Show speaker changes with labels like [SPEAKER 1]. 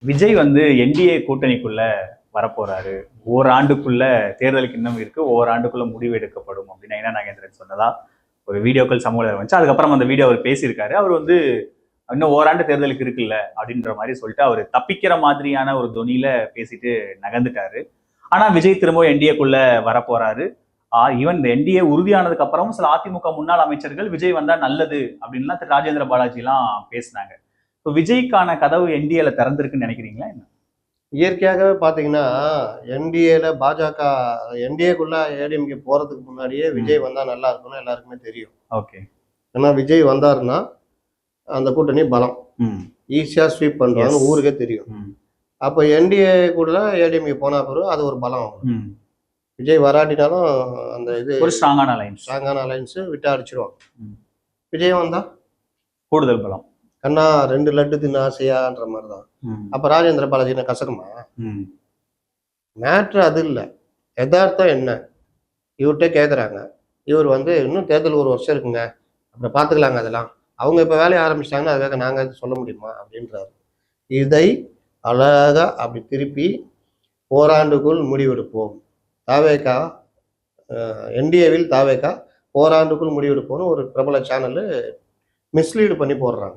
[SPEAKER 1] விஜய் வந்து என்டிஏ கூட்டணிக்குள்ள வரப்போறாரு. ஓராண்டுக்குள்ள தேர்தலுக்கு இன்னும் இருக்கு. ஓராண்டுக்குள்ள முடிவு எடுக்கப்படும் அப்படின்னு நயினா நாகேந்திரன் சொன்னதா ஒரு வீடியோக்கள் சமூகத்தில் வந்துச்சு. அதுக்கப்புறம் அந்த வீடியோ அவர் பேசியிருக்காரு. அவர் வந்து இன்னும் ஓராண்டு தேர்தலுக்கு இருக்குல்ல அப்படின்ற மாதிரி சொல்லிட்டு அவர் தப்பிக்கிற மாதிரியான ஒரு தொனியில பேசிட்டு நகர்ந்துட்டாரு. ஆனா விஜய் திரும்ப என்டிஏக்குள்ள வரப்போறாரு. ஈவன் இந்த என்டிஏ உறுதியானதுக்கு அப்புறமும் சில அதிமுக முன்னாள் அமைச்சர்கள் விஜய் வந்தா நல்லது அப்படின்லாம் திரு ராஜேந்திர பாலாஜி எல்லாம் பேசினாங்க. இப்போ விஜய்க்கான கதவு என்டிஏல திறந்திருக்குன்னு நினைக்கிறீங்களா என்ன?
[SPEAKER 2] இயற்கையாகவே பார்த்தீங்கன்னா, என்டிஏல பாஜக என்டிஏக்குள்ள ஏடிஎம்கே போறதுக்கு முன்னாடியே விஜய் வந்தா நல்லா இருக்கும்னு எல்லாருக்குமே தெரியும்.
[SPEAKER 1] ஓகே.
[SPEAKER 2] ஏன்னா விஜய் வந்தாருன்னா, அந்த கூட்டணி பலம். ஈஸியா ஸ்வீப் பண்ணுவாங்கன்னு ஊருக்கே தெரியும். அப்போ என்டிஏ கூட ஏடிஎம்கே போனா பிறகு அது ஒரு பலம் ஆகும். விஜய் வராட்டினாலும் அந்த இது
[SPEAKER 1] ஒரு ஸ்ட்ராங்கான
[SPEAKER 2] அலைன்ஸ் விட்டு அடிச்சிருவாங்க. விஜய் வந்தா
[SPEAKER 1] கூடுதல் பலம்.
[SPEAKER 2] கண்ணா 2 லட்டு தின்னு ஆசையான்ற மாதிரிதான். அப்ப ராஜேந்திர பாலாஜி என்ன கசக்குமா? மேட்ரு அது இல்லை. யதார்த்தம் என்ன? இவர்கிட்ட கேட்குறாங்க. இவர் வந்து இன்னும் தேர்தல் 1 வருஷம் இருக்குங்க, அப்புறம் பார்த்துக்கலாங்க அதெல்லாம். அவங்க இப்போ வேலையை ஆரம்பிச்சிட்டாங்கன்னா அதுக்காக நாங்கள் சொல்ல முடியுமா அப்படின்றாரு. இதை அழகா அப்படி திருப்பி ஓராண்டுக்குள் முடிவெடுப்போம். தாவேகா என்டிஏவில் தாவேகா ஓராண்டுக்குள் முடிவெடுப்போம்னு ஒரு பிரபல சேனல் மிஸ்லீடு பண்ணி போடுறாங்க.